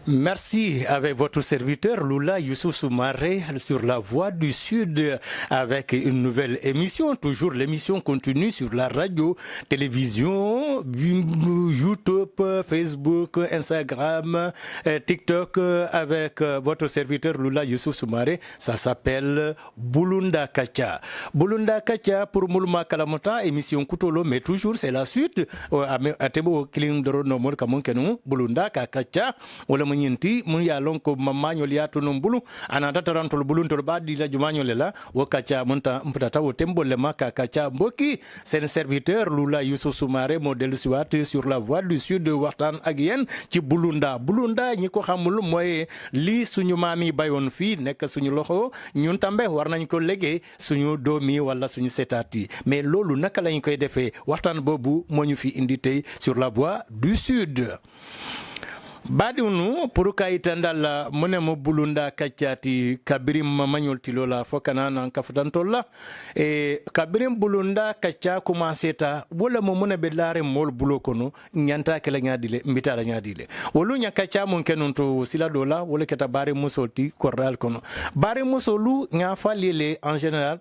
Merci avec votre serviteur Lula Youssouf Soumaré sur la Voix du Sud avec une nouvelle émission. Toujours l'émission continue sur la radio, télévision, YouTube, Facebook, Instagram, TikTok avec votre serviteur Lula Youssouf Soumaré. Ça s'appelle Bulunda Kacha. Bulunda Kacha pour Moulma Kalamota, émission Koutolo, mais toujours c'est la suite. Atebo Kilim Doro Nomor Kamon Kenou, Bulunda Kacha. Nyinti mun ya lon ko mamanyo liya to non bulu anata tarantol bulun to badi la jumanyo lela wakacha munta mpata wo tembo le maka kacha mboki sen serviteur Lula Youssouf Soumaré modèle suwat sur la Voix du Sud waxtaan ak yeen ci bulunda ñi ko xamul moy li suñu mami bayon fi nek suñu loxo ñun tambe war nañ ko légué suñu domi wala suñu setati mais lolu naka lañ koy défé waxtaan bobu moñu fi indi tay sur la Voix du Sud. Badiunu pour kayitandala monemo bulunda kacati kabirim mamanyol tilola fokana nan kafutantolla e kabirim bulunda kacha commenceta wala mo mona be lare mol bulokono nyanta kala nyadile mbitala nyadile wolu nyakacha mon kenonto sila dola wala keta bare musolti koral kono bare musolu nga falile en général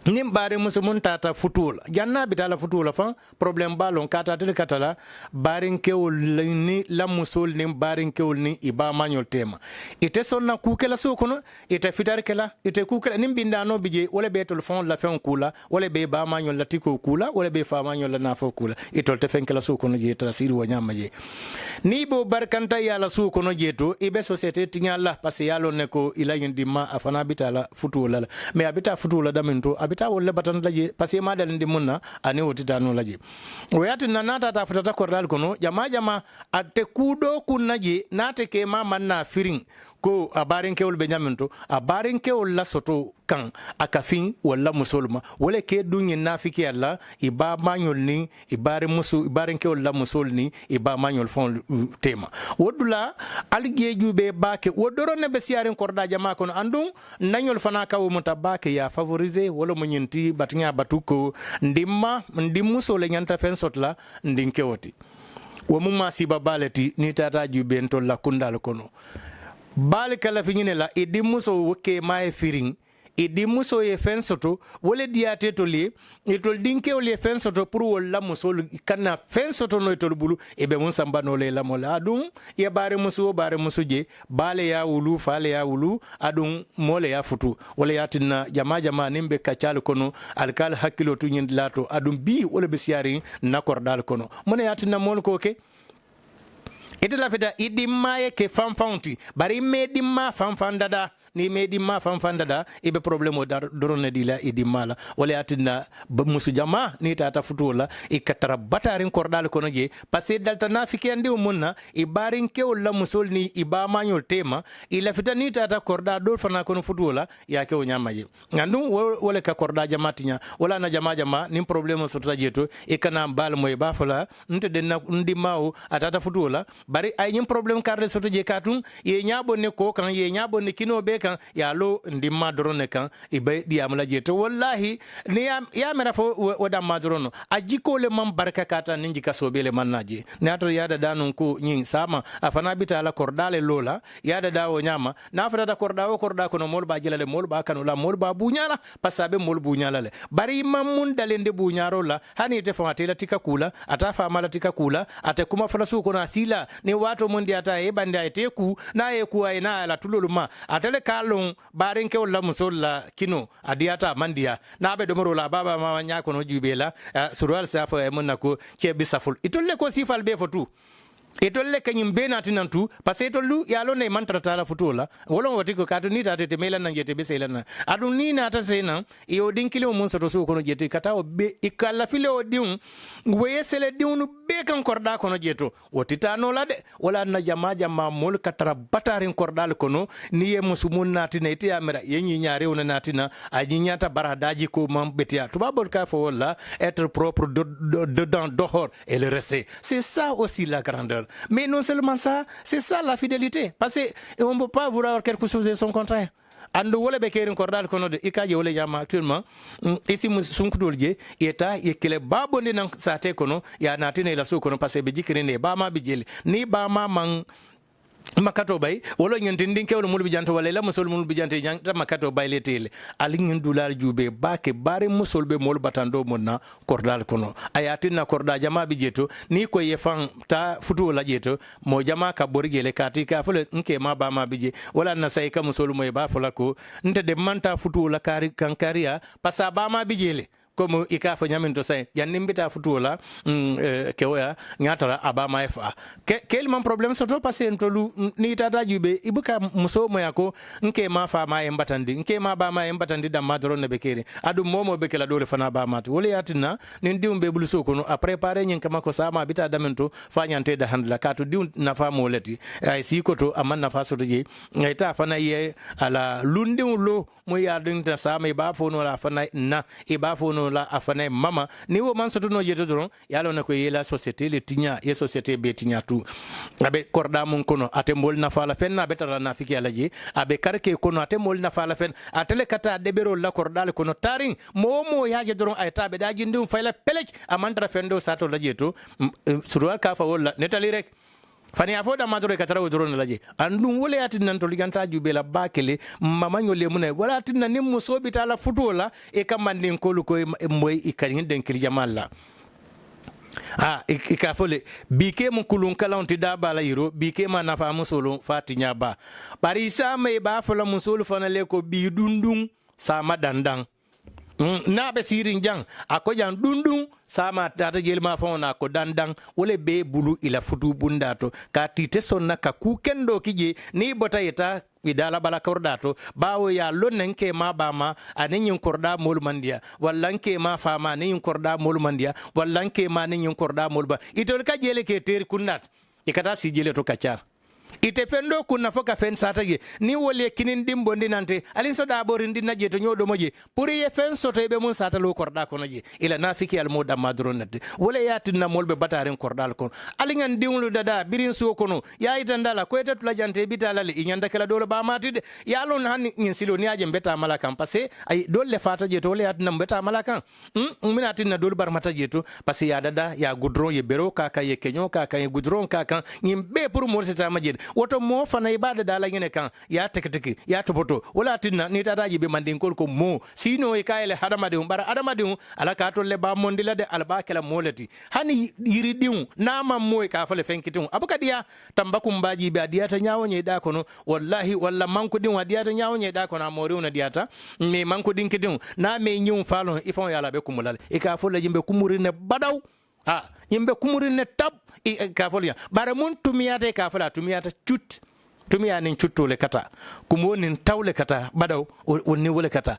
nim bare musumun tata futul janna bitala futula fa problème balon kata tel katala barin kewol ni la musul nim barin kewol ni iba manuel tema ite sonna ku kala so kono ite fitar kala ite ku kala nim bindano bije wala be tel fond la fen kula wala be ba manuel la tiko kula wala be fa manuel la nafo kula itol te fen kala so kono je trasir wo nyama je ni bo barkanta yala so kono je to ibe société tinyala parce yalo ne ko ila yindi ma afana bitala futula mais abita futula daminto ta wolle batan laje parce que ma dal ndi munna ani wotita no laje o yati nanata ta futata kordal kono jama ate kudo kunaje nate ke ma manna firing ko abarin kewol be nyaminto abarin kewol la soto kan akafin wala musulma wala ke dunyi nafiki alla iba mañol ni ibare musu ibarin kewol la musul ni iba mañol fon tema wodula algeju be bake wodoro ne be siarin korda jama kono andum nañol fana kawo muta bake ya favoriser wala mo nyinti batnya batuko ndimmuso le nyanta fen sotla ndin kewoti wo mumma siba baleti ni tata jube en to la kundal kono bal kala finyine la idi muso woke mae firing idi muso ye fen soto wole diate to li itol dinke wole fen soto pour wala muso kana fen soto no itol bulu ebe mun sambano le la mola adum ye bare muso je bale ya wulu fale ya wulu adum mole ya futu wala yatina jama nimbe kachal kono alkal hakilo tu nyin lato adum bi wala be siari nakordal kono mona yatina mol ko ke ite la feta idimma ke fanfanti bari medimma fanfandada ni medimma fanfandada ibe problème dorone dila idimma la wala atina musu jama ni tata futola e katara batarin kordal kono je passé dalta nafiki andi munna e barin ke wala musul ni iba mañol tema ila feta ni tata korda dol fana kono futola ya ke o nyama je ngandum wala ka korda jamatinya wala na jama ni problème so tajeto e kana bal moy bafala nte den ndimao atata futola bari ay ñim problème carré soto je katun ye ñabo ne ko kan ye ñabo ne kino be kan ya lo ndimma dorone kan e bay diam la je to wallahi ne ya mera fo wada madrono ajiko le mam barka kata ninji kasobe le mannaje ne ato yada danun ko ñin sama afana bitala kordale lola yada dawo ñama na fata korda ko no mol ba jilale mol ba kanu la mol ba buñala pasabe mol buñala le bari mamun dalende buñaro la hani te famate la tika kula ata fama tika kula ate kuma fala su ko na sila ni wato mundi ata e bande ay teku na e ku ay na la tululuma atele kalon barin ke wala musolla kino adiata mandia na be domoro la baba mama nyako no jubela surwal safa e munako ke bisaful itolle ko sifal be fotu etolle kanyim benati nantu parce que etollu yalo ne mantrata la futola wolon wati ko katu ni tate mela nan jete be selana adu ni na ta sena e o dinkile o mon soto so kono jete kata o be ikalla file o diun weye sele diunu be kan korda kono jeto o titano la de wala na jama mol katara batarin kordal kono ni ye musumun nati ne ti amera yenyi nyaare on nati na aji nyata baradaji ko mam betia tubabol ka fo wala être propre dedans dehors et le rester c'est ça aussi la grandeur. Mais non seulement ça, c'est ça la fidélité. Parce qu'on ne peut pas vouloir quelque chose de son contraire. Ando wala be kerin kordal kono de ikaje wala jama actuellement isi sunkudol je eta yekele babonde nan sate kono ya natine la so kono parce be jikire ne ba ma bijele ni ba ma man makato bay wala nyantindin kewlo mul bijanto wala la musol mul bijante nyanta makato bay le tele ali ngin dular jube bake bare musol be mol batando monna kordal kono ayati na korda jama bijeto ni ko yefan ta futu la jeto mo jama ka borgele kati ka fule nke ma ba ma bije wala na sai ka musol mo ba fula ko nte de manta futu la kari kankaria pasa ba ma bijele comme ika fa nyamin to say yannim bita futola kewoya nyatara abama fa kel man problème soto parce que lu ni tata jube ibuka muso mo yako nke ma fa ma embatandi nke ma ba ma embatandi da madro ne bekere adu momo bekela dole fana ba mat wole yatina nin dium bulu soko no a préparer nyin kama ko sama bita damento fa nyante da handla katu dium na fa mo leti ay si koto aman na fa soto je ngayta fana ye ala lundin lo mo yadin ta sama ba fono la fana na e ba fono la afana mama ni wo man soto no jeto don yalo na ko yela société le tinya ye société be tinya tu abe korda mun kono ate mol na fala fen na betara na fiki alaji abe karke kono ate mol na fala fen atele kata debero la kordal kono taring momo yaje don ay tabe daji ndum fayla pelej amandra fendo sato la jeto surwal ka fa wala netali rek fani afoda madro ka tarawo drone laje andum wole yatin nan to liganta jube la bakele mamanyo le munay wala tin nan nim sobi tala futola e kamandin kolu ko moy ikani den kil jamalla ika fole bike mun kulun kalonti da bala yiro bike ma nafa musolo fatinya ba parisa me ba fola musolo fanale ko bi dundung sama dandang na be sirin jang ako jang dundung sama data jelma fona ko dandang wole be bulu ila futu bundato ka tite sonna ka ku kendo kije ni bota yeta idala bala kordato bawo ya lonnen ke ma bama anin yin korda mol mandia wallan ke ma fama anin yin korda mol mandia wallan ke ma anin yin korda mol ba itol ka jele ke ter kunnat ikata si jele to kacha ite fendo kunna foka fen satage ni wole kinin dimbo ndinante alin so da borindi naje to nyodo moje pour ye fen soto be mun sata lo korda ko naje ila nafiki al moda madronat wole yatinna molbe bataren kordal kon alingan diwlu dada birin so kono ya itandala ko etat la jante bitalale inyanda kala dole ba matide ya lon han nyin silo ni aje beta malakan passé ay dole fata je to wole yatinna beta malakan minatinna dole bar mata je to passé ya dada ya goudron ye bero kaka ye kenyo kaka ye goudron kaka nyimbe pour mo seta maje woto mo fana ibada dala ngene kan ya teketeki ya topoto wala tinna ni tata jibe mandin ko mo sino e kayele hadamade bara adamade ala ka to le ba mondila de alba kala molati hani yiri diu na mam moy ka fale fenkitu abuka dia tambakum baji be dia ta nyaawo nye da kono wallahi walla manko din wadia ta nyaawo nye da kono amori una diata me manko din kitu na me nyum falon ifon yala be kumulal e ka fole jimbe kumurine badaw yimbe kumurin tab ka folya bare mun tumiyata ka fola tumiyata cut tumiya nin cuttole kata kumo nin tawle kata badaw wonni wole kata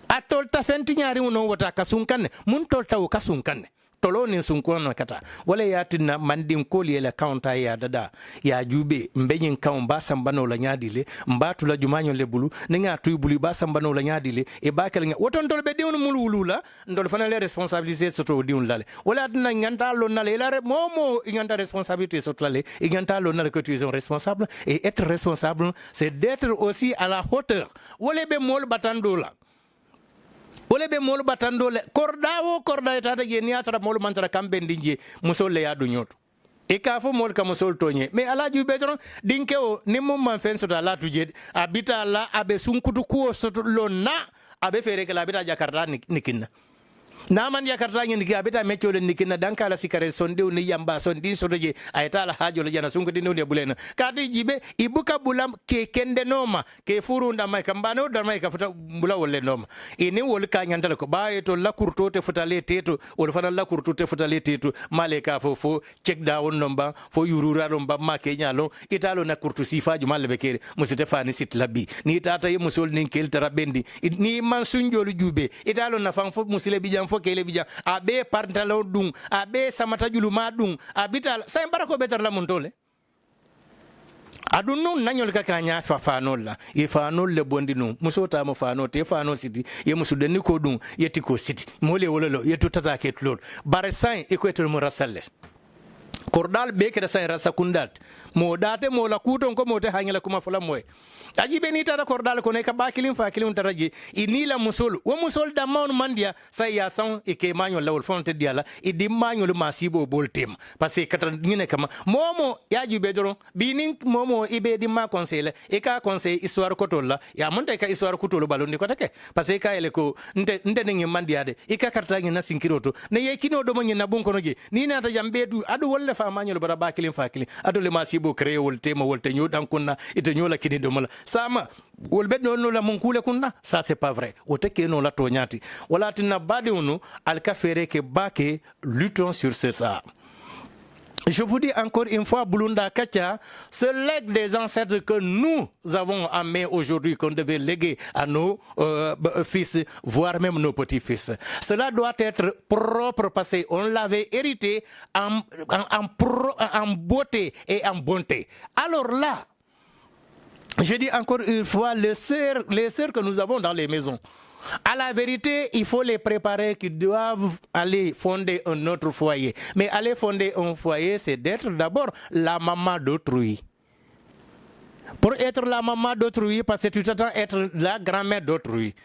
atolta fenti nyaari wono wota kasunkanne mun tolta o kasunkanne tolo nin sunkono kata wala yatinna mandim koli ele kaunta ya dada ya jube mbenyin kaun ba sambano la nyaadile mbatu la jumanyo le bulu ninga tuy bulu ba sambano la nyaadile e bakel nga woton tol be diwnu mulu wulula ndol fana les responsabilités soto diwnu lale wala na nganta lo nale la momo nganta responsabilité soto lale nganta lo nale que tu es responsable et être responsable c'est d'être aussi à la hauteur wala be mol batandola wole be molu batando le korda tata je niatara molu mantara kambe ndinje musole ya du nyoto e ka fo mol ka musol tonye mais ala ju be ton dinke o ni mum man fen sota la tuje abita la abe sunkutu ko soto lonna abe fere kala abita jakarta nikinna na man yakarta ngi ki abita meccio le nikinna danka la sikare sonde ni yamba sondi sodoje ayta la hajo le jana sunkuti ne bulena kati jibe ibuka bulam ke kende noma ke furunda mai kambano dar mai ka futa bula wolle noma ini wol ka nyandal ko baye to la kurto te futa le teto wol fana la kurto te futa le teto male ka fo check down nomba fo yurura nomba ma ke nyalo italo na kurto sifaju malle be kere musite fani sit labi ni tata ye musul nin kel tarabendi ni man sunjolu jube italo na fam fo musile bijam fo kele bija abe partalo dum abe samata juluma dum abital say barako betar la montole adunu nanyol ka kanya fa nolla e fa nolle bondinu musota mo fa no te fa no siti ye musudenni ko dum yeti ko siti mole wololo yeto tata ketlol bare say e ko eto mo rasalle kordal be ke say rasa kundat mo date mo la kuton ko mo te hangela kuma fala moy aji beni tara kordal ko ne ka bakilin fa kilin taraji ini la musol wo musol da mawn mandia sa ya san e ke manyo lawol fonte diala e di manyo le masibo boltem parce que kata ngine kama momo yaji be doron binin momo ibe di ma conseil e ka conseil histoire ko tolla ya monte ka histoire ko tolo balondi ko take parce que ka ele ko nte ngi mandia de e ka karta ngi na sinkiroto ne ye kino do mo ngi na bun kono je ni na ta jambe du adu wolle fa manyo le bara bakilin fa kilin adu le masibo créer wol tema wol te nyodan kunna ite nyola kini do mala sama wolbe no la mon kule kunna ça c'est pas vrai o te ke no la to nyati wala tinna badi unu al ka fere ke bake luttons sur ça. Je vous dis encore une fois, Bulunda Kacha, ce legs des ancêtres que nous avons en main aujourd'hui, qu'on devait léguer à nos fils, voire même nos petits-fils. Cela doit être propre parce qu'on l'avait hérité en beauté et en bonté. Alors là, je dis encore une fois, les sœurs que nous avons dans les maisons, à la vérité, il faut les préparer qu'ils doivent aller fonder un autre foyer. Mais aller fonder un foyer, c'est d'être d'abord la maman d'autrui. Pour être la maman d'autrui, parce que tu t'attends à être la grand-mère d'autrui.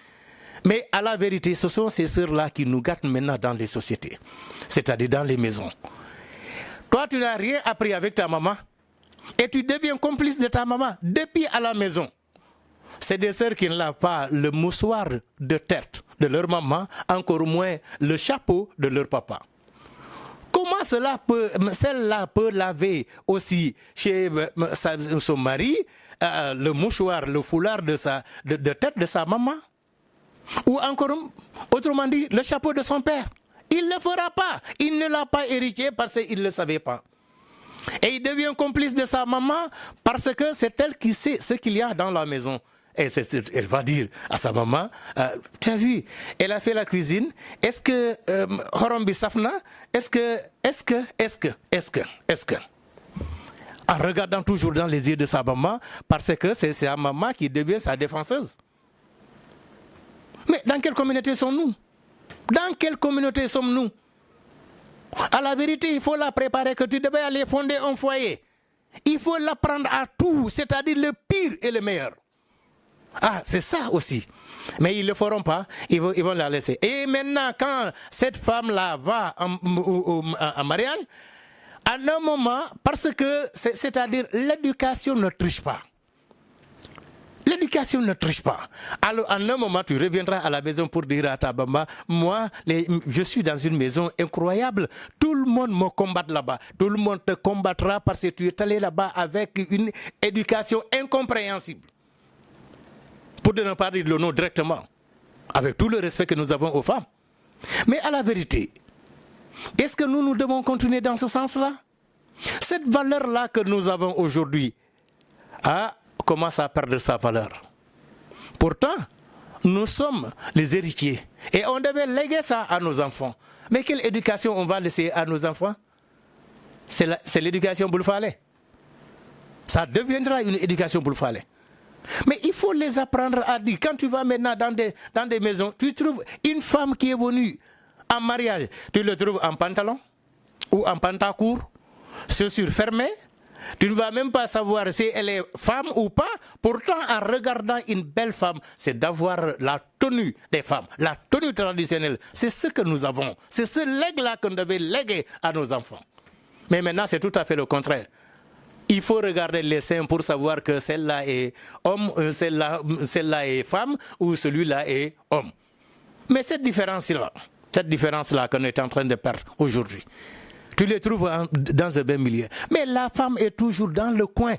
Mais à la vérité, ce sont ces sœurs-là qui nous gâtent maintenant dans les sociétés, c'est-à-dire dans les maisons. Toi, tu n'as rien appris avec ta maman et tu deviens complice de ta maman depuis à la maison. C'est des sœurs qui ne lavent pas le moussoir de tête de leur maman, encore moins le chapeau de leur papa. Comment celle-là peut laver aussi chez son mari le mouchoir, le foulard de tête de sa maman? Ou encore, autrement dit, le chapeau de son père? Il ne le fera pas. Il ne l'a pas hérité parce qu'il ne le savait pas. Et il devient complice de sa maman parce que c'est elle qui sait ce qu'il y a dans la maison. Et elle va dire à sa maman, tu as vu, elle a fait la cuisine, est-ce que Horombi Safna, est-ce que, en regardant toujours dans les yeux de sa maman, parce que c'est sa maman qui devient sa défenseuse. Mais dans quelle communauté sommes-nous? Dans quelle communauté sommes-nous? À la vérité, il faut la préparer que tu devais aller fonder un foyer. Il faut l'apprendre à tout, c'est-à-dire le pire et le meilleur. Ah, c'est ça aussi. Mais ils ne le feront pas, ils vont la laisser. Et maintenant, quand cette femme-là va en mariage, à un moment, parce que, c'est-à-dire, l'éducation ne triche pas. L'éducation ne triche pas. Alors, à un moment, tu reviendras à la maison pour dire à ta maman, moi, je suis dans une maison incroyable. Tout le monde me combat là-bas. Tout le monde te combattra parce que tu es allé là-bas avec une éducation incompréhensible. Pour ne pas dire le nom directement, avec tout le respect que nous avons aux femmes. Mais à la vérité, est-ce que nous devons continuer dans ce sens-là? Cette valeur-là que nous avons aujourd'hui commence à perdre sa valeur. Pourtant, nous sommes les héritiers et on devait léguer ça à nos enfants. Mais quelle éducation on va laisser à nos enfants? C'est l'éducation boulefalée. Ça deviendra une éducation boulefalée. Mais il faut les apprendre à dire. Quand tu vas maintenant dans des maisons, tu trouves une femme qui est venue en mariage. Tu le trouves en pantalon ou en pantacourt, chaussures fermées. Tu ne vas même pas savoir si elle est femme ou pas. Pourtant, en regardant une belle femme, c'est d'avoir la tenue des femmes, la tenue traditionnelle. C'est ce que nous avons. C'est ce legs-là qu'on devait léguer à nos enfants. Mais maintenant, c'est tout à fait le contraire. Il faut regarder les seins pour savoir que celle-là est homme, celle-là est femme ou celui-là est homme. Mais cette différence-là qu'on est en train de perdre aujourd'hui, tu les trouves dans un même milieu. Mais la femme est toujours dans le coin.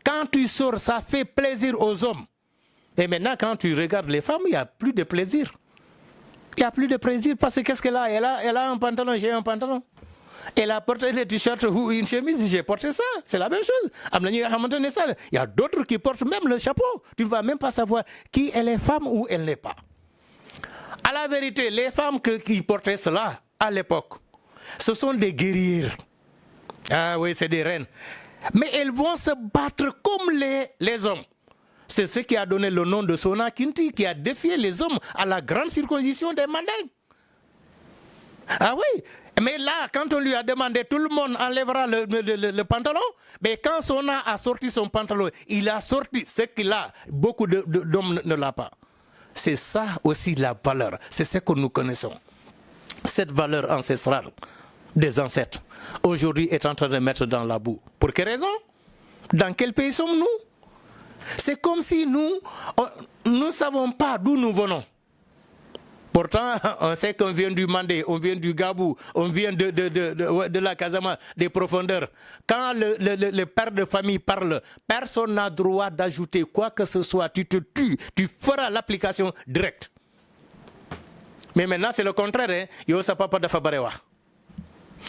Quand tu sors, ça fait plaisir aux hommes. Et maintenant, quand tu regardes les femmes, il n'y a plus de plaisir. Il n'y a plus de plaisir parce que qu'est-ce qu'elle a? Elle a un pantalon, j'ai un pantalon. Elle a porté des t-shirts ou une chemise, j'ai porté ça. C'est la même chose. Il y a d'autres qui portent même le chapeau. Tu ne vas même pas savoir qui elle est femme ou elle n'est pas. À la vérité, les femmes qui portaient cela à l'époque, ce sont des guerrières. Ah oui, c'est des reines. Mais elles vont se battre comme les hommes. C'est ce qui a donné le nom de Sona Kinti, qui a défié les hommes à la grande circoncision des Mandingues. Ah oui, Mais là, quand on lui a demandé, tout le monde enlèvera le pantalon. Mais quand Sona a sorti son pantalon, il a sorti ce qu'il a. Beaucoup d'hommes ne l'ont pas. C'est ça aussi la valeur. C'est ce que nous connaissons. Cette valeur ancestrale des ancêtres, aujourd'hui, est en train de mettre dans la boue. Pour quelle raison? Dans quel pays sommes-nous? C'est comme si nous ne savons pas d'où nous venons. Pourtant, on sait qu'on vient du Mandé, on vient du Gabou, on vient de la Casamance, des profondeurs. Quand le père de famille parle, personne n'a droit d'ajouter quoi que ce soit. Tu te tues, tu feras l'application directe. Mais maintenant, c'est le contraire. Hein? Yo, ça papa de Fabarewa.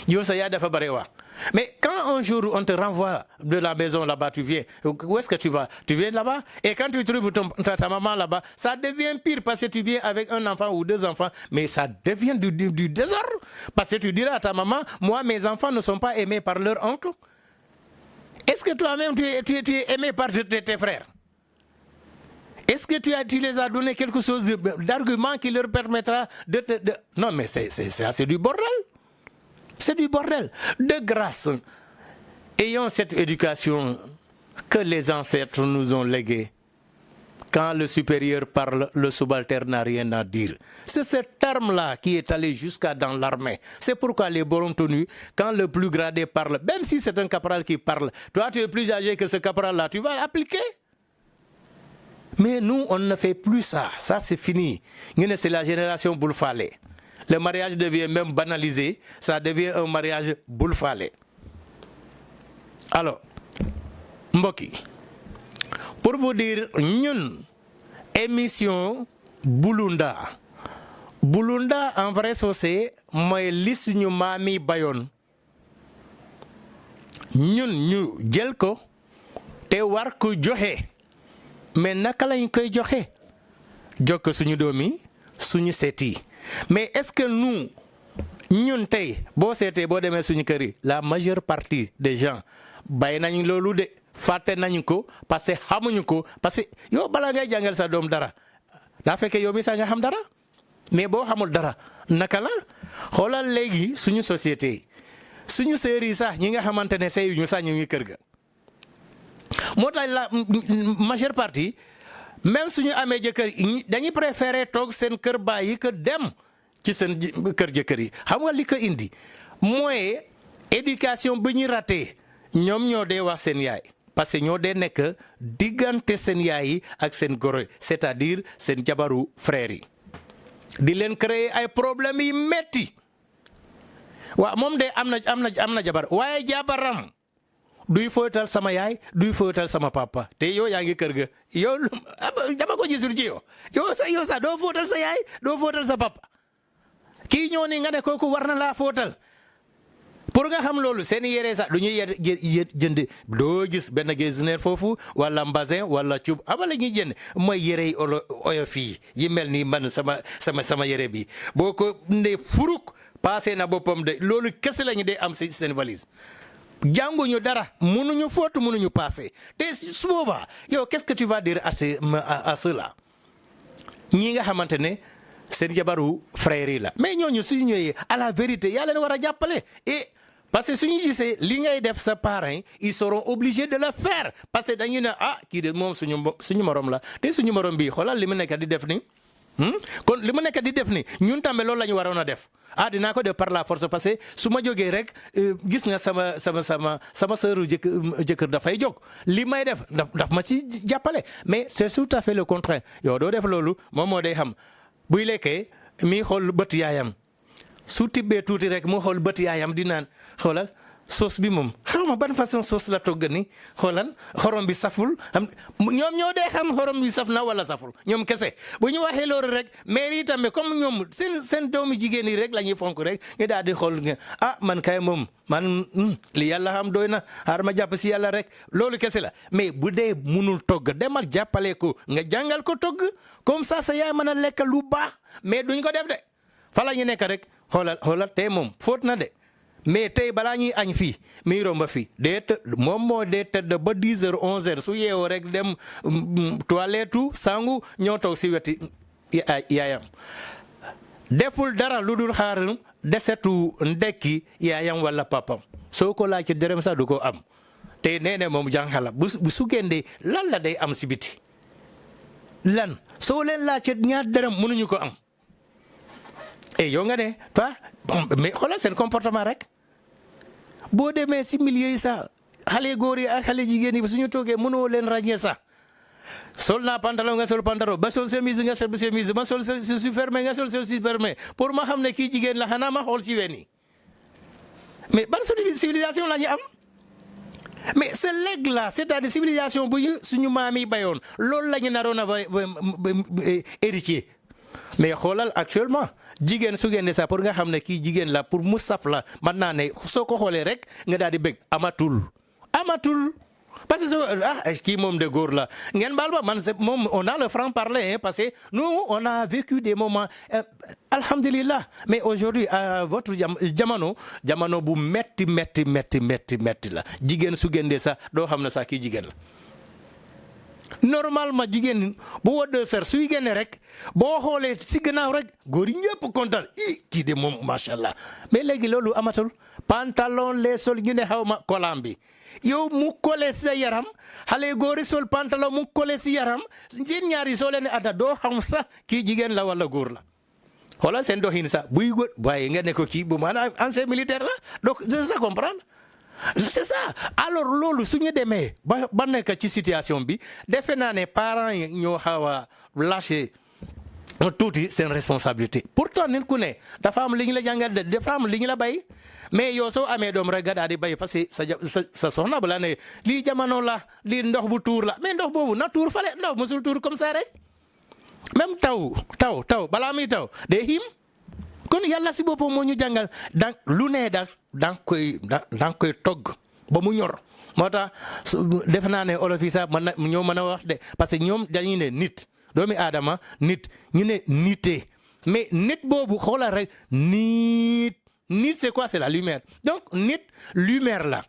Yo, ça y a de Fabarewa. Mais quand un jour on te renvoie de la maison là-bas, tu viens, où est-ce que tu vas? Tu viens là-bas et quand tu trouves ta maman là-bas, ça devient pire parce que tu viens avec un enfant ou deux enfants, mais ça devient du désordre. Parce que tu diras à ta maman, moi mes enfants ne sont pas aimés par leur oncle. Est-ce que toi-même tu es aimé par tes frères? Est-ce que tu les as donné quelque chose d'argument qui leur permettra de... Non mais c'est du bordel. C'est du bordel. De grâce, ayons cette éducation que les ancêtres nous ont léguée. Quand le supérieur parle, le subalterne n'a rien à dire. C'est ce terme-là qui est allé jusqu'à dans l'armée. C'est pourquoi les bonnes tenues, quand le plus gradé parle, même si c'est un caporal qui parle, toi tu es plus âgé que ce caporal-là, tu vas l'appliquer. Mais nous, on ne fait plus ça. Ça, c'est fini. C'est la génération Boulfalé. Le mariage devient même banalisé, ça devient un mariage boulfalé. Alors, Mboki, pour vous dire, nous, émission Bulunda. Bulunda, en vrai, c'est moi, liste ñu mami bayon. Ñun ñu jël ko te war ko joxe. Mais naka lañ koy joxe? Jokk suñu doomi, suñu seti. Mais est-ce que nous, ñun tay bo sété bo démé suñu kër yi, la majeure partie des gens bay nañ lolu de faté nañ ko parce que xamuñu ko parce que yo bala ngay jangal sa doom dara da fekk yow mi sa nga xam dara mais bo xamul dara naka la xolal légui suñu société suñu série sax ñi nga xamantene sey ñu sax ñu ngi kër ga motax la majeure partie même suñu amé jëkër dañuy préférer tok sen kër bayyi que dem ci sen kër jëkër yi xam nga li ko indi moy éducation bi ñi raté ñom ñoo dé wax sen yaay parce que ñoo dé nek diganté sen yaay ak sen goro c'est-à-dire sen jabaru frère yi di len créer ay problème yi metti wa mom dé amna jabar waye jabaram duy footal sama yaay duy footal sama papa te yow yaa ngi kër ga yow dama ko gisul ci yow sa doo footal sa yaay doo footal sa papa kii ñoo ni nga ne kooku war na laa footal pour nga xam loolu seen yére sax du ñuy jënd doo gis benn gésiner foofu wala mbasin wala cub ama la ñuy jënd mooy yére yi oyo fii yi mel ni man sama yére bi boo ko ne furuk passé na boppam de loolu kese la ñu dee am si seen valise janguñu dara mënuñu foot mënuñu passer te su boobaa yow qu'est-ce que tu vas dire à cela ñi nga xamantene seen jabaru frère yi la mais ñooñu suñu ñëwee à la vérité yaa leen war a jàppale et parce que suñu gisee li ngay def sa parents ils seront obligés de le faire parce que dañu ne ah kii de moom suñu morom la te suñu morom bi xoolal li mu nekk di def ni kon li mu nekk di def ni ñun tamit loolu la ñu waroon a def ah dinaa ko def par la force parce que su ma jógee rek gis nga sama sœuru jëkkër dafay jóg li may def daf ma ci jàppale mais c'est tout à fait le contraire yow doo def loolu moom moo day xam buy lekkee mi xool bët yaayam su tibbee tuuti rek mu xool bët yaayam di naan xoolal sauce bi moom xawma ban façon sauce la togg ni xoolal xorom bi saful ñoom ñoo dee xam xorom bi saf na wala saful ñoom kese bu ñu waxee loolu rek mairie tamit comme ñoom seen doomi jigéen yi rek la ñuy fonk rek ñu daal di xool nga ah man kay moom man li yàlla xam doy na xaar ma jàpp si yàlla rek loolu kese la mais bu dee munul togg demal jàppale ko nga jàngal ko togg comme ça sa yaay mën a lekk lu baax mais duñ ko def de fa la ñu nekk rek xoolal tey moom fóot na de mais tey balaa ñuy añ fii mi romba fii moom moo dee tëdd ba 10 heures 11 heures su yeewoo rek dem toilette sangu ñoo toog si weti yaayam deful dara lu dul xaar desetu ndekki yaayam wala papam soo ko laaj dërëm sax du ko am te nee na moom jànqala bu su génnee lan la day am si biti lan soo leen laajte ñaar dërëm mënuñu ko am et yow nga ne pas mais xoolal seen comportement rek boo demee si milieu yi sax xale góor yi ak xale jigéen yi suñu toogee mënoo leen ràññee sax sol naa pantalon nga sol pantalon ba sol chemise nga sol chemise ma sol si fermé nga sol si fermé pour ma xam ne kii jigéen la xanaa ma xool si wen yi mais ban civilisation la ñu am mais c'est léegi la c'est-à-dire civilisation bu ñu suñu maam yi bayoon loolu la ñu naroon a héritier mais xoolal actuellement jigéen su génne sax pour nga xam ne kii jigéen la pour mu saf la mën naa ne soo ko xoolee rek nga daal di bëgg amatul parce que kii moom de góor la ngeen baal ba man moom on a le franc parler parce que nous on a vécu des moments alhamdulillah mais aujourd'hui à votre jamono bu metti la jigéen su génnee sax doo xam ne sax kii jigéen la normalement jigéen bu woddee sër suy génne rek boo xoolee si gannaaw rek góor yi ñëpp kontaan kii de moom macha allah mais léegi loolu amatul pantalon les sol ñu ne xaw ma kolam bi yow mu kole sa yaram xale góor yi sol pantalon mu kole si yaram seen ñaari soo leen adda doo xam sax kii jigéen la wala góor la xoolal seen doxin sax buy góor waaye nga ne ko kii bu maanaam ancien militaire la donc je sais comprendre c'est ça alors loolu su ñu demee ba nekk ci situation bi defe naa ne parents yi ñoo xaw a lâché tuuti seen responsabilité pourtant nit ku ne dafa am li ñu la jàngal dafa am li ñu la bay mais yow soo amee doom rek nga daal di bay parce que sa soxna bu la ne lii jamono la lii ndox bu tuur la mais ndox boobu na tuur fale ndox musul tuur comme ça rek même taw balaa muy taw day xiim kon yàlla si boppam moo ñu jàngal donc lu ne danga koy togg ba mu ñor moo tax defe naa ne olof yi sax ñoo mën a wax de parce que ñoom dañuy ne nit doomi aadama nit ñu ne nité mais nit boobu xoolal rek nit c'est quoi? C'est la lumière. Donc nit lumière la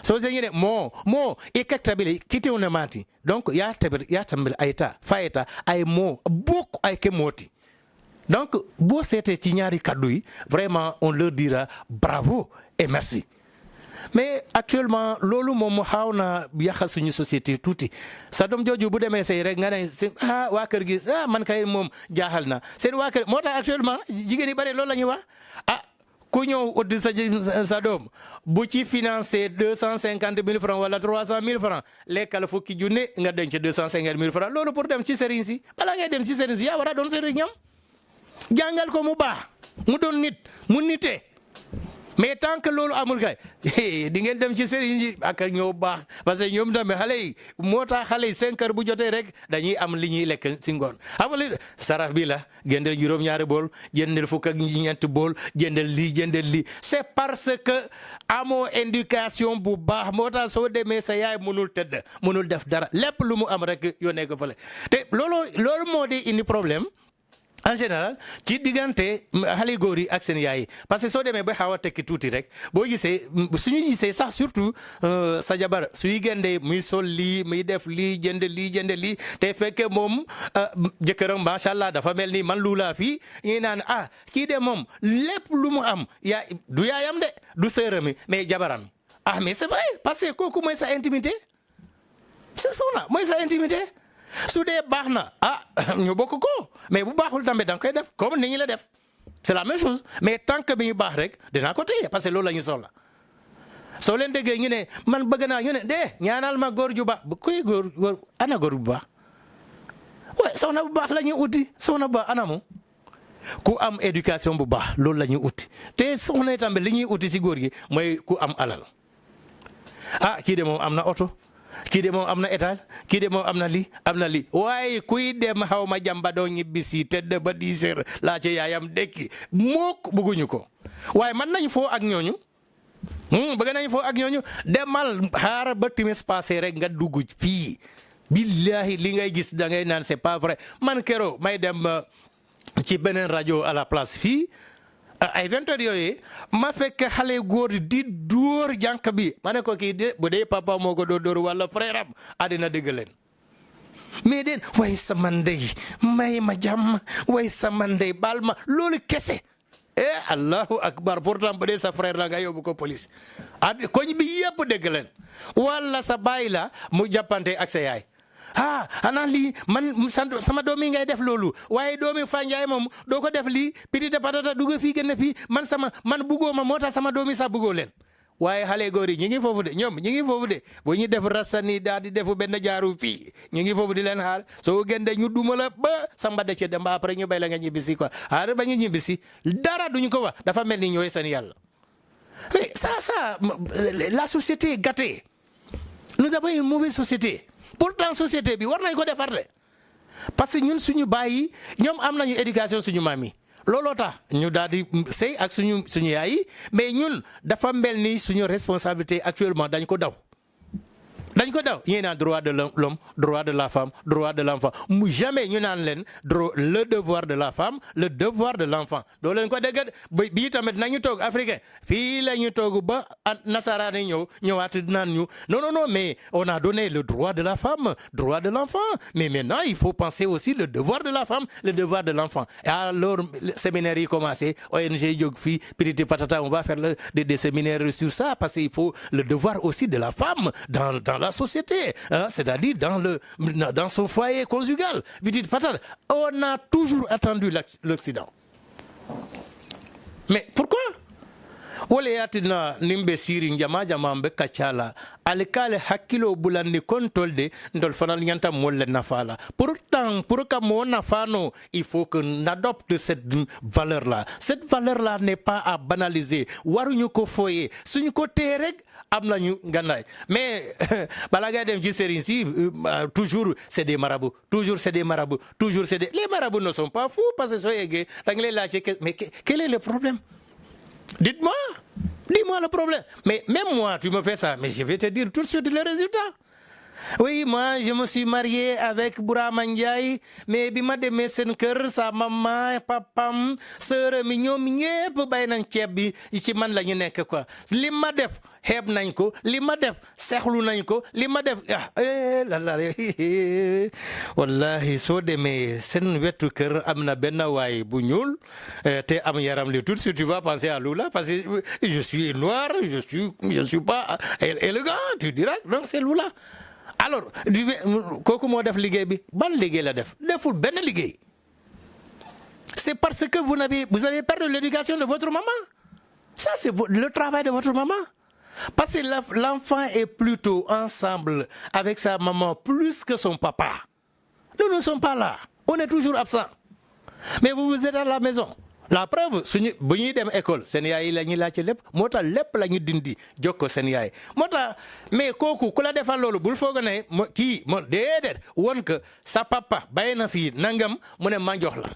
so zenyene mo ikaktabile kiti una mati donc ya tambil ayta fayta ay mo beaucoup ay ke moti donc bo c'était ci ñaari kaddu yi vraiment on leur dira bravo et merci. Mais actuellement loolu moom xaw na yàq suñu société tuuti sa doom jooju bu demee say rek nga ne waa kër gi man kay moom jaaxal na seen waa kër moo tax actuellement jigéen yi bari loolu la ñuy wax ku ñëw ut sa doom bu ci financé 250,000 francs wala 300,000 francs lekkal fukki junne nga denc 250,000 francs loolu pour dem ci sëriñ si balaa ngay dem ci sëriñ si yaa war a doon sëriñ ñam jàngal ko mu baax mu doon nit mu nite. mais tant que loolu amul kay di ngeen dem ci sëriñ yi ak ñoo baax parce que ñoom tamit xale yi moo tax xale yi 5 heures bu jotee rek dañuy am li ñuy lekk si ngoon xam nga sarax bi la jëndal juróom-ñaari bool jëndal fukk ak ñeent bool jëndal lii c'est parce que amoo éducation bu baax moo tax soo demee sa yaay mënul tëdd mënul def dara lépp lu mu am rek yónnee ko fële te loolu moo di indi problème. En général ci diggante xale góor yi ak seen yaay parce que soo demee ba xaw a tekki tuuti rek boo gisee suñu gisee sax surtout sa jabar suy gëndee muy sol lii muy def lii jënd lii te fekke moom jëkkëram macha allah dafa mel ni man luulaa fii ñuy naan kii de moom lépp lu mu am du yaayam de du sërami mais jabaram mais c'est vrai parce que kooku mooy sa intimité c'est ça mooy sa intimité. su dee baax na ñu bokk ko mais bu baaxul tamit da nga koy def comme ni ñu la def c'est la même chose mais tant que bi ñu baax rek dinaa ko téye parce que loolu la ñu soxla soo leen déggee ñu ne man bëgg naa ñu ne ñaanal ma góor ju baax kuy góor ana góor bu baax waaye soxna bu baax la ñuy uti soxna bu baax anamu ku am éducation bu baax loolu la ñuy uti te soxna yi tamit li ñuy uti si góor gi mooy ku am alal kii de moom am na oto. kii de moom am na étage kii de moom am na lii waaye kuy dem xaw ma jàmba doo ñibbisi tëdd ba 10 heures laa ci yaayam dekki mook bëgguñu ko waaye man nañ foo ak ñooñu bëgg nañ foo ak ñooñu demal xaaral ba timis passé rek nga dugg fii billahi li ngay gis da ngay naan c'est pas vrai man kero may dem ci beneen rajo à la place fii ay 20 heures yooyu ma fekk xale góor di dóor jànq bi ma ne ko kii de bu dee papa moo ko dóor wala frère am àddina dégg leen mais den way sama ndey may ma jàmm way sama ndey baal ma loolu kese allahu akbar pourtant bu dee sa frère la nga yóbbu ko police koñ bi yëpp dégg leen wala sa baay la mu jàppante ak sa yaay xanaa lii man sama doom yi ngay def loolu waaye doomi Fanjaay moom doo ko def lii petite patata dugg fii gën fii man buggoo ma moo tax sama doom yi sax buggoo leen waaye xale góor yi ñu ngi foofu de ñoom ñu ngi foofu de bu ñu def rasani daal di defu benn jaaru fii ñu ngi foofu di leen xaar soo gën ñu duma la ba samba de ci dem ba après ñu bay la nga ñibbisi quoi xaar ba ñu ñibbisi dara duñu ko wax dafa mel ni ñooy seen yàlla mais ça la société est gâtée nous avons une mauvaise société pourtant société bi war nañ ko defar de parce que ñun suñu baay yi ñoom am nañu éducation suñu maam yi looloo tax ñu daal di sëy ak suñu yaay yi mais ñun dafa mel ni suñu responsabilité actuellement dañ ko daw ñii naan droit de l'homme droit de la femme droit de l'enfant mu jamais ñu naan leen le devoir de la femme le devoir de l'enfant doo leen ko dégg bii tamit nañu toog africain fii la ñu toog ba nasaraan yi ñëwaat naan ñu non mais on a donné le droit de la femme droit de l'enfant mais maintenant il faut penser aussi le devoir de la femme le devoir de l'enfant et alors le séminaire yi commencé ONG jóg fii petite patata on va faire des séminaires sur ça parce qu'il faut le devoir aussi de la femme dans la société, c'est-à-dire dans son foyer conjugal. Petite patate, on a toujours attendu l'Occident. Mais pourquoi? Wole yatina nimbe siri jama mbe kachala alikale hakilo bulandi kontolde ndol fanal nyanta molle nafala pourtant pour que mon nafano il faut que n'adopte cette valeur là n'est pas à banaliser waruñu ko foyer suñu ko té rek am nañu gannaay mais bala ngay dem ci serigne si toujours c'est des marabouts les marabouts ne sont pas fous parce que so yégué da nga lay laajte mais quel est le problème? Dis-moi le problème. Mais même moi, tu me fais ça, mais je vais te dire tout de suite le résultat. Oui, moi, je me suis marié avec Bourama Ndiaye, mais bima demee seen kër sa maman papam sœur mi ñoom ñépp bay nañ ceeb bi ci man la ñu nekk quoi li ma def xeeb nañ ko li ma def seexlu nañ ko li ma def wallahi soo demee seen wetu kër am na benn waay bu ñuul te am yaram li tout de suite tu vas penser à Lula parce que je suis noir je suis pas élégant tu diras donc c'est Lula. Alors kooku moo def liggéey bi ban liggéey la def deful benn liggéey c'est parce que vous avez perdu l'éducation de votre maman ça c'est le travail de votre maman parce que l'enfant est plutôt ensemble avec sa maman plus que son papa nous ne sommes pas là on est toujours absent mais vous êtes à la maison. La preuve suñu bu ñuy dem école seen yaay la ñuy laajte lépp moo tax lépp la ñu dindi jokko seen yaay moo tax mais kooku ku la defal loolu bul foog ne kii moo déedéet woon que sa papa bàyyi na fii nangam mu ne ma jox la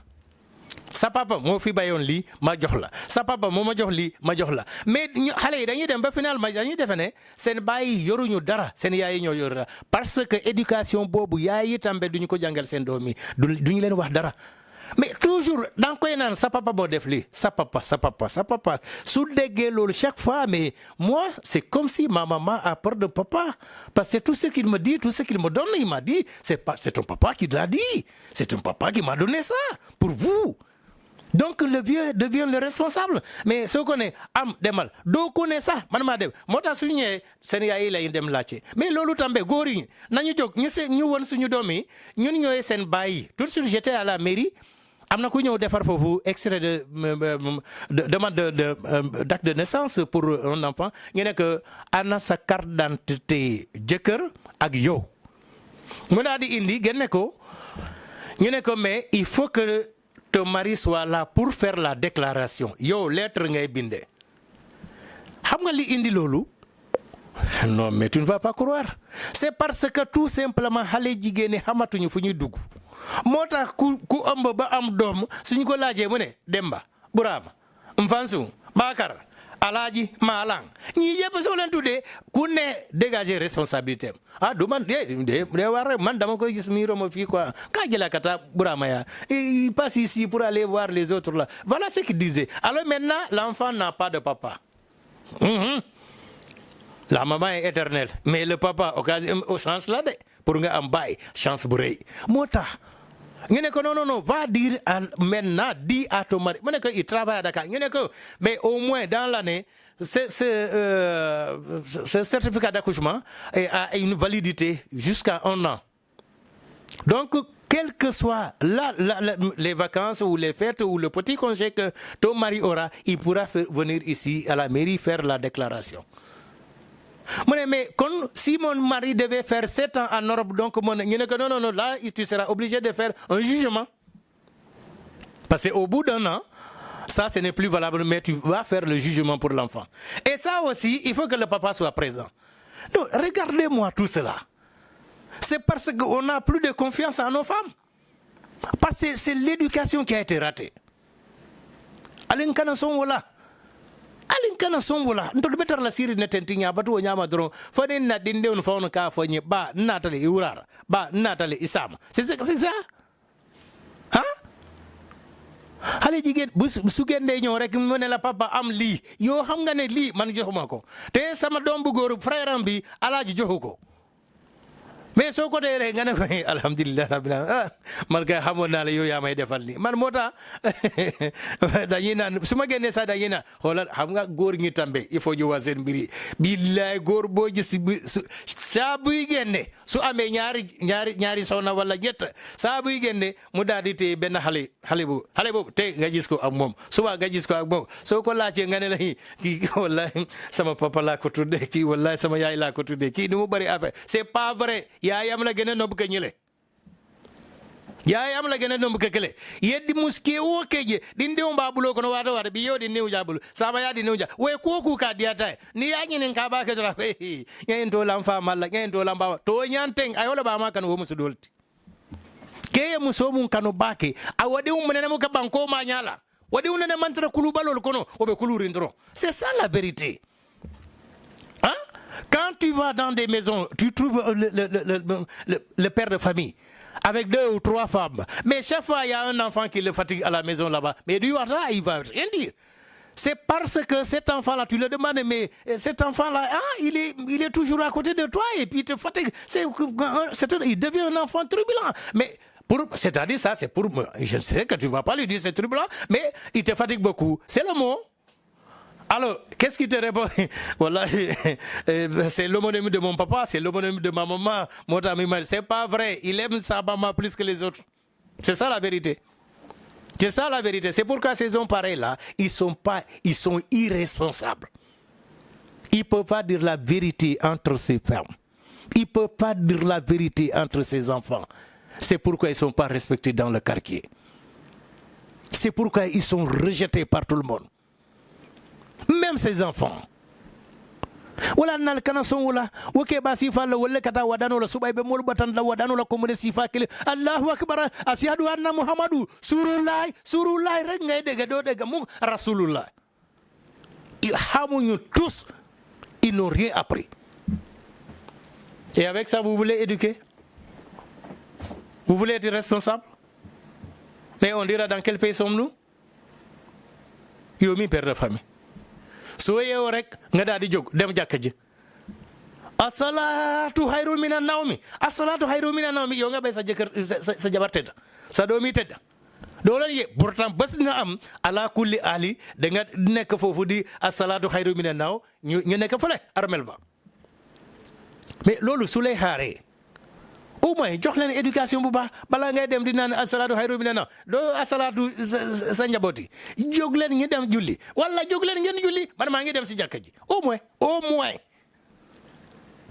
sa papa moo fi bàyyoon lii ma jox la sa papa moo ma jox lii ma jox la mais xale yi dañuy dem ba finalement dañuy defe ne seen baay yoruñu dara seen yaay yi ñoo yoru dara parce que éducation boobu yaay yi tambe duñu ko jàngal seen doom yi duñu leen wax dara. Mais toujours dans koy naan sa papa moo def lii sa papa su déggee loolu chaque fois mais moi c'est comme si ma maman a peur de papa parce que tout ce qu'il me dit tout ce qu'il me donne il m'a dit c'est ton papa qui l'a dit c'est ton papa qui m'a donné ça pour vous donc le vieux devient le responsable mais soo ko ne am demal doo ko ne sax man maa dem moo tax suñu ñëwee seen yaay yi lañu dem laajte mais loolu tambe góor yi nañu jóg ñu won suñu doom yi ñun ñooy seen baay yi tout de suite j'étais à la mairie. am na ku ñëw defar foofu extrait de demande d'acte de naissance pour un enfant ñu ne que ana sa carte d'identité jëkkër ak yow mu daal di indi génne ko ñu ne ko mais il faut que ton mari soit là pour faire la déclaration yow lettre ngay binde xam nga li indi loolu non mais tu ne vas pas croire c'est parce que tout simplement xale jigéen ñi xamatuñu fu ñuy dugg moo tax ku ëmb ba am doom suñu ko laajee mu ne Demba Burama Mfansu Bakar Alaaji Maalang ñii yëpp soo leen tuddee ku ne dégager responsabilité am du man de war man dama koy gis mi romo fii quoi ka jëla kata Burama ya il passe ici pour aller voir les autres là voilà ce qu'il disait alors maintenant l'enfant n'a pas de papa. La maman est éternelle mais le papa au sens là de pour nga am baay chance bu rëy moo tax ñu ne ko non va dire maintenant dis à ton mari mu ne ko il travaille à Dakar ñu ne ko mais au moins dans l'année ce certificat d'accouchement a une validité jusqu'à 1 an. Donc, quelles que soient les vacances ou les fêtes ou le petit congé que ton mari aura, il pourra venir ici à la mairie faire la déclaration. Mais si mon mari devait faire 7 ans en Europe, donc non, là, tu seras obligé de faire un jugement. Parce qu'au bout d'1 an, ça, ce n'est plus valable, mais tu vas faire le jugement pour l'enfant. Et ça aussi, il faut que le papa soit présent. Donc, regardez-moi tout cela. C'est parce qu'on n'a plus de confiance en nos femmes. Parce que c'est l'éducation qui a été ratée. Alinkana songola. Ntol betar la siri na tentinya batu nyama dron. Fane na dinde on fa on ka fanye ba natale iurara. Ba natale isama. C'est ça. Hein? Xale jigéen su génnee ñëw rek mu ne la papa am lii yoo xam nga ne lii man joxuma ko te sama doom bu góor frère am bi alaaji joxu ko mais soo ko dee rek nga ne ko alhamdulilah rabbil alamin man kay xamoon naa la yow yaa may defal nii man moo tax dañuy naan su ma génnee sax dañuy naan xoolal xam nga góor ñi tambe il faut ñu wax seen mbir yi billaay góor boo gis saa buy génne su amee ñaari soxna wala ñett saa buy génne mu daal di téye benn xale boobu te nga gis ko ak moom suba nga gis ko ak moom soo ko laajtee nga ne la kii wallahi sama papa laa ko tuddee kii wallahi sama yaay laa ko tuddee kii ni mu bëri affaire c'est pas vrai yaayam la gën a nobb ka ñële yaayam la gën a nobb ka kële yeddi muske wo keje din dew mbabulo kono wata bi yo din new jabul sama ya din new ja we ko ka diata ni ya nyinen ka ba ka dra ngen to lam fa malla ngen to lam ba to nyanteng ayola ba ma kan wo musu dolti keye muso mun kanu bake a wadi mun ne mu ka banko ma nyala wadi un ne mantra kulubalol kono obe kulurindro c'est ça la vérité. Hein? Quand tu vas dans des maisons, tu trouves le père de famille avec 2 ou 3 femmes. Mais chaque fois, il y a un enfant qui le fatigue à la maison là-bas. Mais du hasard, il va rien dire. C'est parce que cet enfant-là, tu le demandes, mais cet enfant-là, il est toujours à côté de toi et puis il te fatigue. Il devient un enfant turbulent. Mais c'est-à-dire ça, c'est pour moi. Je sais que tu ne vas pas lui dire c'est turbulent, mais il te fatigue beaucoup. C'est le mot. Alors, qu'est-ce qui te répond? Voilà, c'est l'homonymie de mon papa, c'est l'homonymie de ma maman. C'est pas vrai. Il aime sa maman plus que les autres. C'est ça la vérité. C'est ça la vérité. C'est pourquoi ces hommes pareils-là, ils sont irresponsables. Ils ne peuvent pas dire la vérité entre ces femmes. Ils ne peuvent pas dire la vérité entre ces enfants. C'est pourquoi ils ne sont pas respectés dans le quartier. C'est pourquoi ils sont rejetés par tout le monde. Même ces enfants. Wala nal kana son wala woke ba sifa la wala kata wadano la subay be mol batan la wadano la komune sifa kele Allahu akbar asyhadu anna Muhammadu surullah rek ngay dega do dega mu rasulullah. Xamuñu tous, ils n'ont rien appris. Et avec ça vous voulez éduquer? Vous voulez être responsable? Mais on dira dans quel pays sommes-nous? Yow mi père de famille. So yeewo rek nga daal di jóg dem jàkka ji asalaatu xayru mina nawmi asalaatu xayru mina nawmi yow nga bay sa jëkkër sa jabar tëdd sa doom yi tëdd doo leen yëg pourtant bés dina am ala kulli ali da nga nekk foofu di asalaatu xayru mina naw ñu nekk fële armel ba mais loolu su lay xaaree au moins jox leen éducation bu baax balaa ngay dem di naan asalaatu xayru mina naw doo asalaatu sa njabooti jóg leen ngeen dem julli wala jóg leen ngeen julli man maa ngi dem si jàkka ji au moins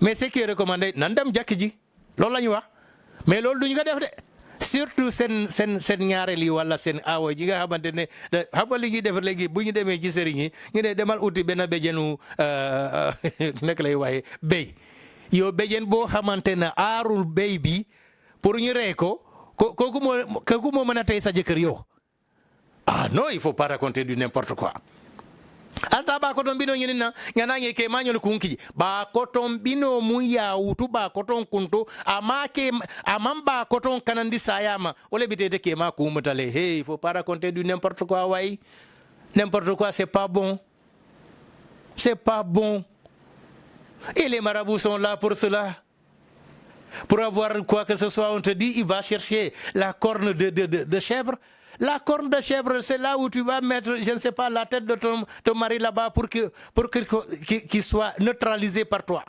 mais ce qui est recommandé nan dem jàkka ji loolu la ñu wax mais loolu duñu ko def de surtout seen ñaareel yi wala seen aawo ji nga xamante ne xam nga li ñuy def léegi bu ñu demee ci sëriñ yi ñu ne demal uti benn béjjenu nekk lay waaye béy yow béjjén boo xamante ne aarul béy bi pour ñu rey ko kooku moo mën a tey sa jëkkër yow ah non il faut pas raconter du n'importe quoi. Alta ba koton bino nyina ngana ngeke manyol kunki ba koton bino mu ya utu ba koton kunto amamba koton kanandi sayama ole bitete ke ma kumutale hey il faut pas raconter du n'importe quoi ouais n'importe quoi c'est pas bon et les marabouts sont là pour cela Pour avoir quoi que ce soit, on te dit, il va chercher la corne de chèvre. La corne de chèvre, c'est là où tu vas mettre, je ne sais pas, la tête de ton mari là-bas pour qu'il soit neutralisé par toi.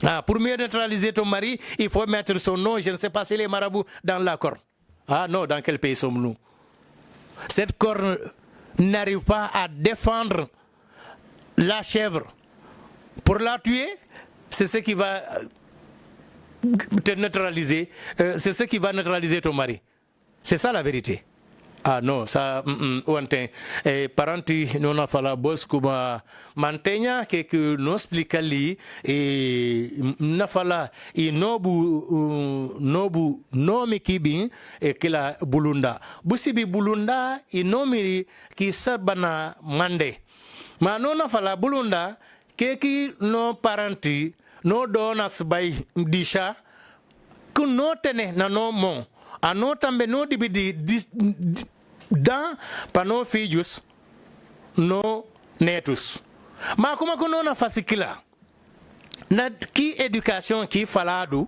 Ah, pour mieux neutraliser ton mari, il faut mettre son nom, je ne sais pas si les marabouts, dans la corne. Ah non, dans quel pays sommes-nous? Cette corne n'arrive pas à défendre la chèvre. Pour la tuer, c'est ce qui va te neutraliser, c'est ce qui va neutraliser ton mari. C'est ça la vérité. Ah non, ça, ouante, parenti non a fala bos kuma mantenya que non explica li na fala i nobu nomi kibi que la bulunda. Busibi bulunda i nomi ki sabana mande. Ma non a fala bulunda que no parenti no donas bay disha que no tene na no mon. A no tambe no dibidi dan pano filhos no netos. Mas como que não na fascicula? Na que educação que falado,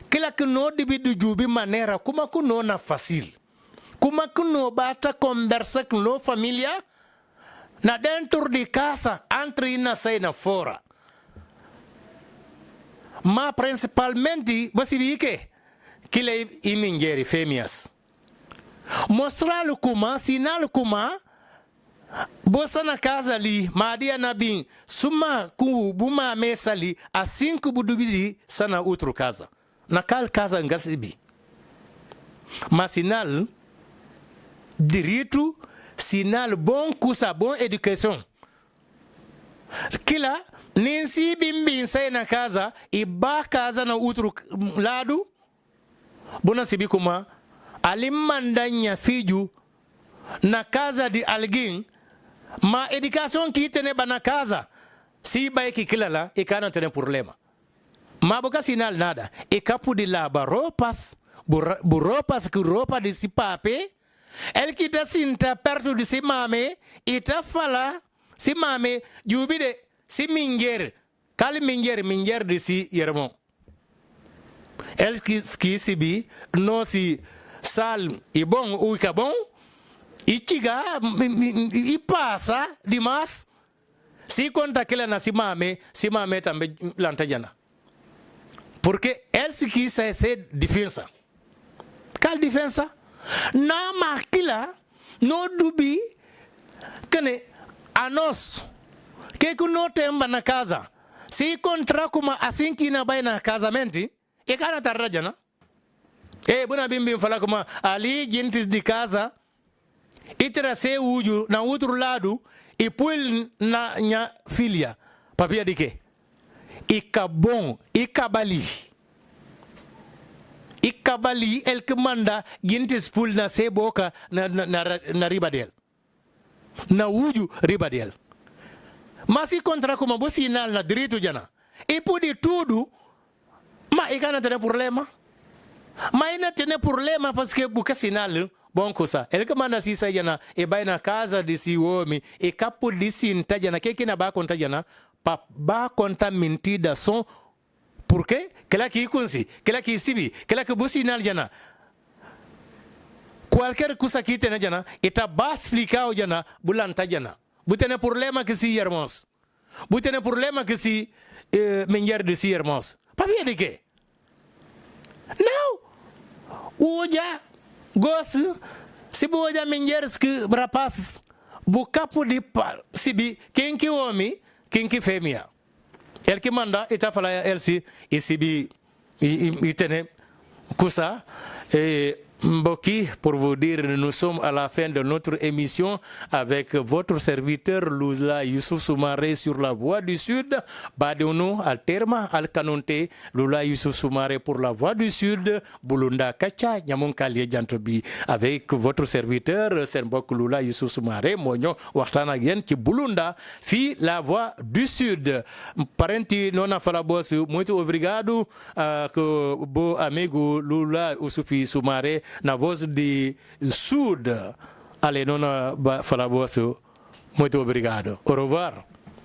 que lá que não dibidi jubi maneira como que não na fácil. Como que não bata conversa com a família na dentro de casa, entre e na saída fora. Mas principalmente, você vê que le imingeri fêmeas. Mostrar-lhe como, sinal como, você na casa ali, Maria Nabim, suma com buma mesa ali, assim que budubidi, sana outra casa. Naquela casa em Gassibi. Mas sinal, direito, sinal bom, curso, bom educação. Que lá, nem se bim sai na casa, e ba casa na outro lado, bona sibi kuma alimandanya fiju na casa de alguém ma educação que tem na casa si vai que kilala e kana tem problema ma boca sinal nada e capo de lava roupas roupas que roupa de si pape el que tá sinta perto de si mame e tá fala si mame jubide si minger kali minger de si yermo el que se bi no si sal e bom ou que bom e chiga e passa demais se conta aquela na si mame também lantajana porque el se que se defensa qual defensa na maquila no dubi que a nós que não tem na casa se contra como assim que na vai na casamento e kana tarraja na buna bim fala como ali gente de casa e trazer uju na outro lado e pôr na minha filha papia de quê e cabon e cabali el que manda gente pôr na se boca na riba dele na uju riba dele mas se contra como você sinal na direito jana e pode tudo. Mas il n'y a pas de problème. Mais il n'y a pas de problème parce que beaucoup sinal bon cosa. El que manda si sayana e vai na casa de si homem e capo de si intajana que na ba contajana pa ba conta mentira son porque que la que consi que la que sibi que la que businal jana qualquer cosa que tem jana eta ba explicar jana bulanta jana butene problema que si hermos butene problema que si menjer de si hermos papia de que não uja gosto se boja menjeres que rapazes bu capo de sibi quem que homem quem que fêmea el que manda eta fala el si e sibi e tene cosa Mboki, pour vous dire, nous sommes à la fin de notre émission avec votre serviteur Lula Youssouf Soumaré sur la Voix du Sud. Badounou, Alterma, Alkanonte, Lula Youssouf Soumaré pour la Voix du Sud, Bulunda Kacha, Nyamonkali Jantobi, avec votre serviteur Senbok Lula Youssouf Soumaré, Moño, Wartana Yen, qui Bulunda, fi la Voix du Sud. Parenti nona falabos, muito obrigado, que bo amigo Lula Youssouf Soumaré. Na voz de Sud, allez, non, muito obrigado. Au revoir.